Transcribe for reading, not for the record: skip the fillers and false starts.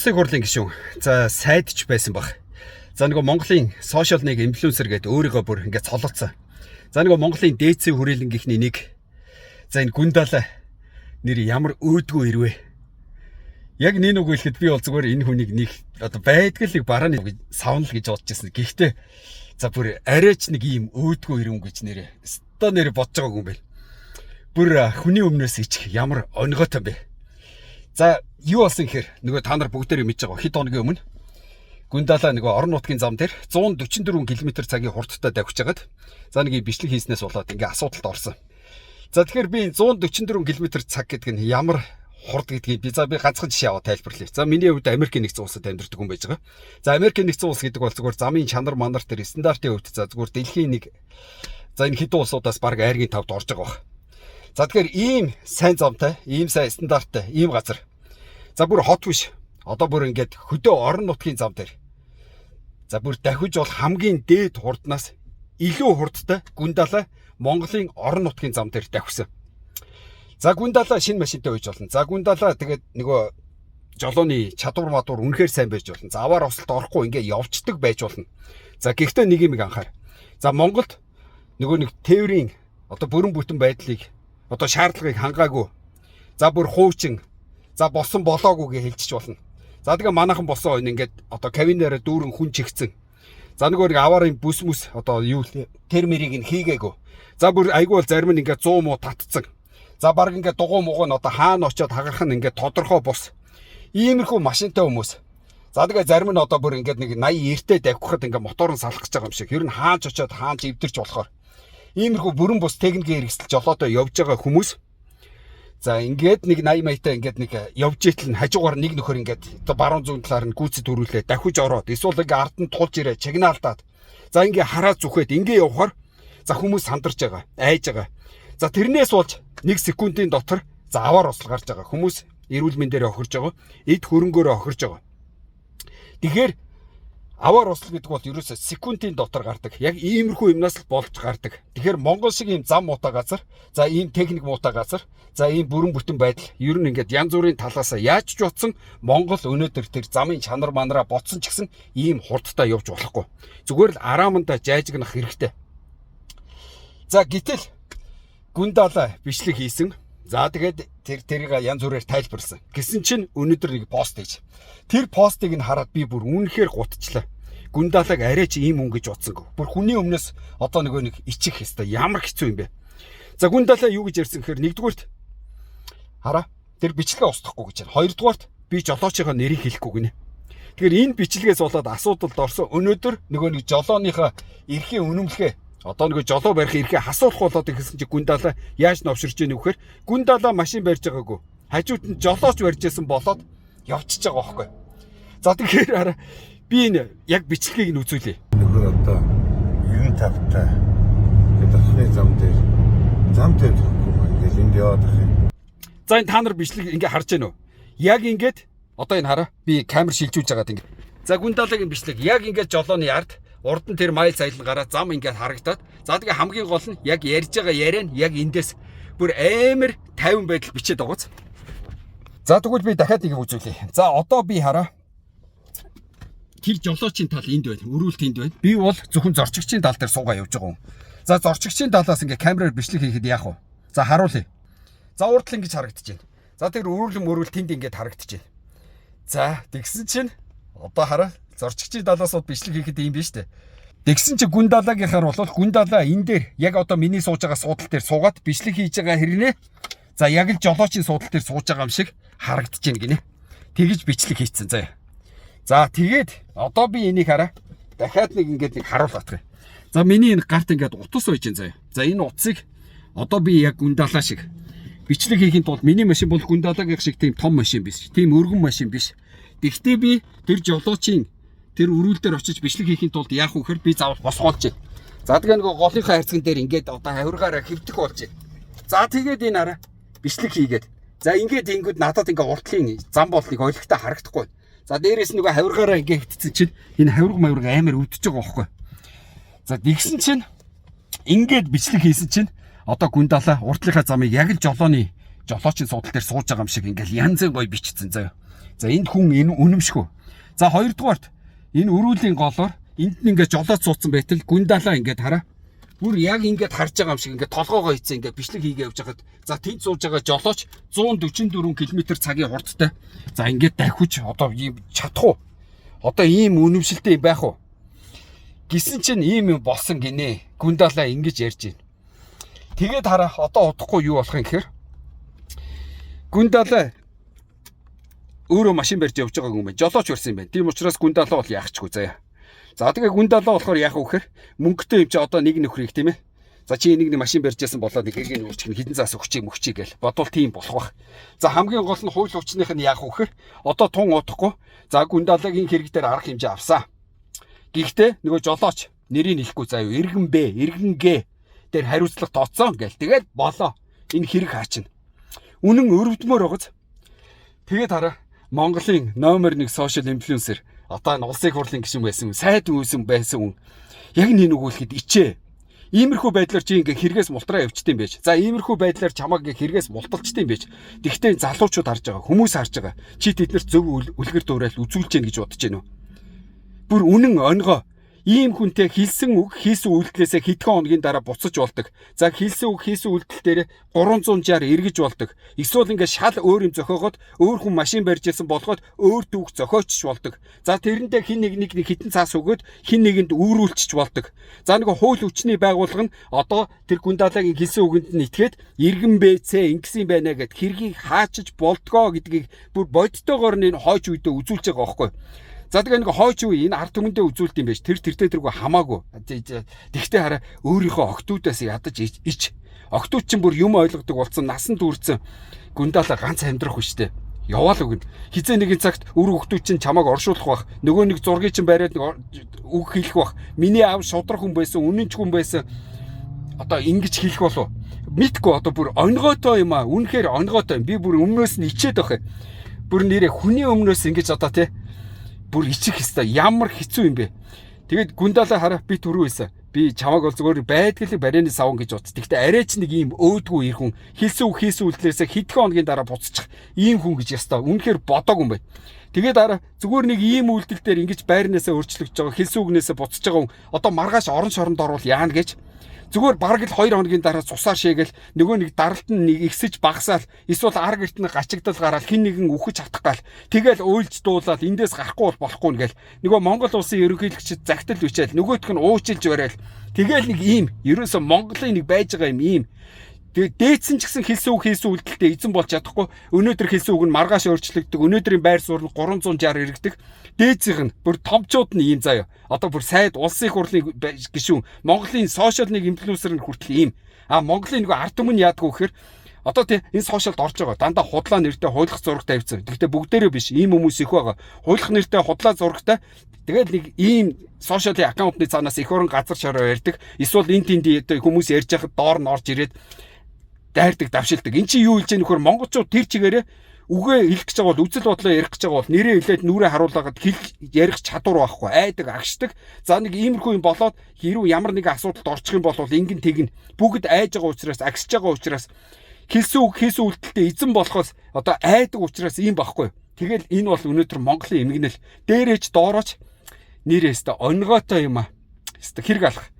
улсын хурлын гишүүн. За сайдч байсан баг. За нөгөө Монголын сошиал нэг инфлюенсер гэдэг өөрийгөө бүр ингээд цолоцсон. За нөгөө Монголын ДЦ хүрээлэнгийнхний нэг. За энэ Гүндала нэр ямар өөдгөө ирвэ. Яг нэг үг хэлэхэд би бол зүгээр энэ хүнийг нэг одоо байдгалыг барааны савнал гэж бодож байсан. Гэхдээ за бүр арайч нэг ийм өөдгөө ирвэн гэж нэрээ. Өстой нэр бодож байгаагүй юм байна. Бүр хүний өмнөөс ичих ямар онгойтой юм бэ. За юу болсон гэхээр нөгөө та нар бүгдээрээ мэдж байгаа хэд хоногийн өмнө Гүндала нөгөө орон нутгийн зам дээр 144 км/цагийн хурдтай давхиж хагаад за нэг бичлэг хийснээс болоод ингээ асуудалд орсон. За тэгэхээр би 144 км/цаг гэдэг нь ямар хурд гэдгийг би ганцхан жишээ аваад тайлбарлая. За миний хувьд Америкийн нэгдсэн улсад амьдардаг хүн байж байгаа. За Америкийн нэгдсэн улс гэдэг бол зүгээр замын чанар манар төр стандартын хувьд за зүгээр дэлхийн нэг за энэ хэдэн улсуудаас баг айргийн тавд орж байгаа баг. За тэгэхээр ийм сайн замтай, ийм сайн стандарттай ийм газар. За бүр хот биш. Одоо бүр ингээд хөдөө орон нутгийн зам дээр. За бүр дахиж бол хамгийн дээд хурднаас илүү хурдтай Гүндала Монголын орон нутгийн зам дээр давхисан. За Гүндала шинэ машинтай байж болно. За Гүндала тэгээд нөгөө жолооны чадвар мадвар үнэхээр сайн байж болно. За аваар осолт орохгүй ингээ явцдаг байж болно. За гэхдээ нэг юм анхаар. За Монголд нөгөө нэг тээврийн одоо бүрэн бүтэн байдлыг одоо шаардлагыг хангаагүй. За бүр хуучин за босон болоогүй гэж хэлчих болно. За тэгээ манайхан босон хойно ингээд одоо кабинаараа дүүрэн хүн чигцэн. За нөгөө нэг аварын бүс мүс одоо юу термерийг нь хийгээгүй. За бүр айгүй бол зарим нь ингээд 100 муу татцсан. За баг ингээд дугуй мууг нь одоо хаана очиод хагарах нь ингээд тодорхой бус. Иймэрхүү машинтай хүмүүс. За тэгээ зарим нь одоо бүр ингээд нэг 80 эртээ давхихад ингээд моторын салах гэж байгаа юм шиг. Ер нь хаач очиод хаач эвдэрч болохоор. Иймэрхүү бүрэн бус техникийн хэрэгсэл жолоотой явж байгаа хүмүүс. За ингээд нэг 80 маягтай ингээд нэг явж итэл нь хажуугаар нэг нөхөр ингээд одоо баруун зүүн талаар нь гүйцэд төрүүлээ дахиж ороод эсвэл ингээд ард нь тулж ирээ чагнаалдаад за ингээд хараа зүхээд ингээд явахаар за хүмүүс сандарч байгаа айж байгаа. За тэрнээс болж 1 секундын дотор за аваар осол гарч байгаа хүмүүс эрүүл мэндээр охирж байгаа эд хөрөнгөөрөө охирж байгаа. Тэгэхээр аваар осол гэдэг бол ерөөсөө секундын дотор гардаг. Яг иймэрхүү юмнаас л болж гардаг. Тэгэхээр Монгол шиг ийм зам муутай газар, за ийм техник муутай газар, за ийм бүрэн бүтэн байдал ер нь ингээд янз бүрийн талаасаа яаж ч утсан Монгол өнөөдөр тэр замын чанар манараа ботсон ч гэсэн ийм хурдтай явж болохгүй. Зүгээр л арааманда жайжгнах хэрэгтэй. За гэтэл Гүндала бичлэг хийсэн. За тэгээд тэрийг янз бүрээр тайлбарлсан. Гэсэн чинь өнөөдөр нэг пост хийж. Тэр постыг нь хараад би бүр үнэхээр гутчлаа. Гүндалаг арайч ийм хүн гэж утсангүй. Бүр хүний өмнөөс одоо нөгөө нэг ичих хэвээр ямар хэцүү юм бэ. За Гүндала юу гэж ярьсан гэхээр нэгдүгürt хараа тэр бичлэгээ устгахгүй гэж байна. Хоёрдугаарт би жолоочийн нэрийг хэлэхгүй гинэ. Тэгэхээр энэ бичлэгээс болоод асуудалд орсон өнөөдөр нөгөө нэг жолооныхаа эрхийн үнэмлэхээ одоо нөгөө жолоо барих эрхээ хасуулах болоод ирсэн чи Гүндала яаж новширч ийнэ вэхээр Гүндала машин барьж байгаагүй. Хажууд нь жолооч барьжсэн болоод явчихж байгаа байхгүй. За тэгэхээр хараа би энэ яг бичлэгийг нь үзүүлье. Нөгөө одоо 95-тай гэдэг ахны зам дээр зөхгүй ингээл энд яваад ах юм. За энэ та нар бичлэг ингээ харж байна уу? Яг ингээд одоо энэ хараа би камер шилжүүлж байгаад ингээ. За Гүндалагийн бичлэг яг ингээд жолооны ард урд нь тэр майл сайл гараад зам ингээд харагдаад за тэгээ хамгийн гол нь яг ярьж байгаа яриа нь яг эндээс бүр амар 50 байдал бичээд байгааз. За тэгвэл би дахиад нэг үзүүлье. За одоо би хараа. Тэр жолоочийн тал энд байна. Өрүүлт энд байна. Би бол зөвхөн зорчигчийн тал дээр суугаа явж байгаа юм. За зорчигчийн талаас ингээ камераар бичлэг хийхэд яах вэ? За харуулъя. За урд л ингэж харагдаж байна. За тэр өрүүл тэнд ингээд харагдаж байна. За тэгсэн чинь одоо хараа зорчигчийн талаас бол бичлэг хийхэд юм биш үү? Тэгсэн чи Гүндалагийнхаар бол Гүндала энэ дээр яг одоо миний сууж байгаа суудал дээр суугаад бичлэг хийж байгаа хэрнээ за яг л жолоочийн суудал дээр сууж байгаа юм шиг харагдаж байна гинэ. Тэгэж бичлэг хийцэн заа. За тэгээд одоо би энийг хараа. Дахиад нэг ингээд нэг харуулах. За миний энэ гарт ингээд утас байж байна заа. За энэ утсыг одоо би яг Гүндала шиг бичлэг хийхэд тулд миний машин бол Гүндалагийн шиг тийм том машин биш. Тийм өргөн машин биш. Гэхдээ би тэр жолоочийн тэр өрүүл дээр очиж бичлэг хийхэд тулд яах вэ гэхээр би заавал босгоолж. За тэгээ нэг голынхаа хайрцаган дээр ингээд одоо хавиргаараа хэвдэх болж. За тэгээд энэ хараа бичлэг хийгээд. За ингээд ингүүд надад ингээ уртлын зам болтыг ойлгохтой харагдахгүй. За дээрээс нөгөө хавиргаараа ингээ хөвтсөн чинь энэ хавирга мавирга амар өвдөж байгаа байхгүй. За тэгсэн чинь ингээд бичлэг хийсэн чинь одоо Гүндала уртлынхаа замыг яг л жолоочийн суудал дээр сууж байгаа юм шиг ингээл янзын гоё бичсэн заяа. За энэ хүн энэ үнэмшгүй. За хоёрдугаарт энэ өрүүлийн голоор энд нь ингээд жолоод суудсан байтал гүндалаа ингээд хараа. Бүр яг ингээд харж байгаа юм шиг ингээд толгоогоо хийцэн ингээд бичлэг хийгээ явж хагаад за тэнд сууж байгаа жолооч 144 км цагийн хурдтай. За ингээд давхиж одоо ийм чадах уу? Одоо ийм үнэмшилтэй байх уу? Гисэн чинь ийм юм болсон гинэ. Гүндалаа ингэж ярьж байна. Тэгээд хараа одоо удахгүй юу болох юм гэхээр гүндалаа өөрөө машин барьж явж байгаа юм байна. Жолооч барьсан юм байна. Тийм учраас гүндалаа бол яахчгүй заяа. За тэгээ гүндалаа болохоор яах вэ гэхээр мөнгөтэй юм чи одоо нэг нөхрийг тийм ээ. За чи нэг машин барьж яасан болоод нэг хэгийн үрчиг хідэн заас өгчий гэл бодвол тийм болох бах. За хамгийн гол нь хууль хүчнийх нь яах вэ гэхээр одоо тун удахгүй за гүндалагийн хэрэг дээр арга хэмжээ авсан. Гэхдээ нөгөө жолооч нэрийг хэлэхгүй заа юу иргэн Б, иргэн Г дээр хариуцлага тооцсон гэл. Тэгээд болоо. Энэ хэрэг хаачна. Үнэн өрөвдмөр байгааз. Тэгээд хараа Монголын номер 1 сошиал инфлюенсер одоо энэ улсын хурлын гишүүн байсан, сайд үүсэн байсан хүн яг нэг өгүүлэхэд ичээ. Иймэрхүү байдлаар чи ингээ хэрэгээс мултраа явчдсан байж. За иймэрхүү байдлаар чамаг ингээ хэрэгээс мулталчдсан байж. Тэгвэл залуучууд харж байгаа, хүмүүс харж байгаа. Чи тэднэрт зөв үлгэр дуурайл үзүүлж гин гэж бодож байна уу? Бүр үнэн онгоо ийм хүнтэй хэлсэн үг хийсэн үйлдэлээсээ хэдхэн хоногийн дараа буцаж болдог. За хэлсэн үг хийсэн үйлдэл дээр 360 эргэж болдог. Эсвэл ингээд шал өөр юм зохиогоод өөр хүн машин барьж ирсэн болгоод өөр түүх зохиочч болдог. За тэрэндээ хин нэг хитэн цаас өгөөд хин нэгэнд үүрүүлчих болдог. За нэг хууль хүчний байгууллага нь одоо тэр гүндалагийн хэлсэн үгэнд нь итгээд иргэн БЦ ингэсэн байна гэд хэргийг хаачиж болдгоо гэдгийг бүр бодтойгоор нь хойч үедээ үзүүлж байгаа байхгүй. За тэгээ нэг хойч үе энэ ард түмэндээ үзүүлд юм байж тэр тэргүй хамаагүй. Тэгтээ хараа өөрийнхөө октоудаас ядаж ич. Октод чинь бүр юм ойлгодог болсон насанд үрдсэн гүндалаа ганц амьдрах хүчтэй. Яваал өгнө. Хизээ нэгэн цагт өр октод чинь чамааг оршуулах бах. Нөгөө нэг зургийг чинь бариад үг хэлэх бах. Миний аав шудрах хүн байсан, үнэнч хүн байсан. Одоо ингэж хэлэх болов. Мэдгүй одоо бүр онгойтой юм аа. Үнэхээр онгойтой юм. Би бүр өмнөөс нь ичээд байх. Бүр нэрээ хүний өмнөөс ингэж одоо тий бүр ичих хэвээр ямар хэцүү юм бэ. Тэгээд гүндалаа хараа би түрүү байсан. Би чамааг бол зөвхөн байдгалыг барианы савн гэж бод. Тэгтээ арайч нэг ийм өөдгүү ир хүн хэлсэн үг хийсэн үйлдэлээсээ хэдхэн хоногийн дараа буцчих ийм хүн гэж ястаа. Үнэхээр бодог юм байна. Тэгээд хараа зүгээр нэг ийм үйлдэл дээр ингэж байрнаасаа өөрчлөгдөж байгаа хэлсэн үгнээсээ буцаж байгаа хүн одоо маргааш орон шоронд орвол яана гэж зүгээр бараг л 2 хоногийн дараа цусаар шээгээл нөгөө нэг даралт нь нэг ихсэж багасаал эсвэл ар гэрт нь гачигдал гараад хин нэгэн үхэж хатах гал тэгэл уйлж дуулаад эндээс гарахгүй болохгүй нэгэл нөгөө Монгол улсын ерөнхийлөгчд загтал бичээл нөгөөтг нь уучилж барайл тэгэл нэг ийм ерөөсө Монголын нэг байж байгаа юм ийм тэгээд дээдсэн ч гэсэн хэлсэн үг хийсэн үйлдэлтэй эзэн болж чадахгүй өнөөдөр хэлсэн үг нь маргааш өөрчлөгддөг өнөөдрийн байр суурь нь 360 эргэдэг дээдсийнх нь бүр томчууд нь ийм заяа одоо бүр сайд улсын хурлын гишүүн Монголын сошиал нэг инфлюенсер нь хүртэл ийм Монголын нэг ард түмэн яадгүй гэхээр одоо тий энэ сошиалд орж байгаа дандаа худлаа нэртэй хуйлах зурагтай тавьсан гэхдээ бүгдээрээ биш ийм хүмүүс их байгаа хуйлах нэртэй худлаа зурагтай тэгээд нэг ийм сошиалын аккаунтны цаанаас их орон газар шороо ярьдаг эсвэл энэ тэнд хүмүүс ярьж байхад доор нь орж ирээд дайрдаг давшилдаг. Эн чинь юу хэлж яах вэ? Монголчууд тэр чигээрээ үгээ хэлэх гэж байгаа бол үзэл бодлоо ярих гэж байгаа бол нэрээ хэлээд нүрээ харуулгаад ярих чадвар байхгүй. Айдаг, агшдаг. За нэг иймэрхүү юм болоод хэрүү ямар нэгэн асуудалд орчих юм бол ингэн тэгнэ. Бүгд айж байгаа учраас, агсж байгаа учраас хэлсэн үг хийсэн үйлдэлтэй эзэн болохоос одоо айдаг учраас ийм байхгүй. Тэгэл энэ бол өнөөдөр Монголын эмгэнэл дээрэж доорооч нэрээстэй онгойтой юм аа. Хэвээ хэрэг алах.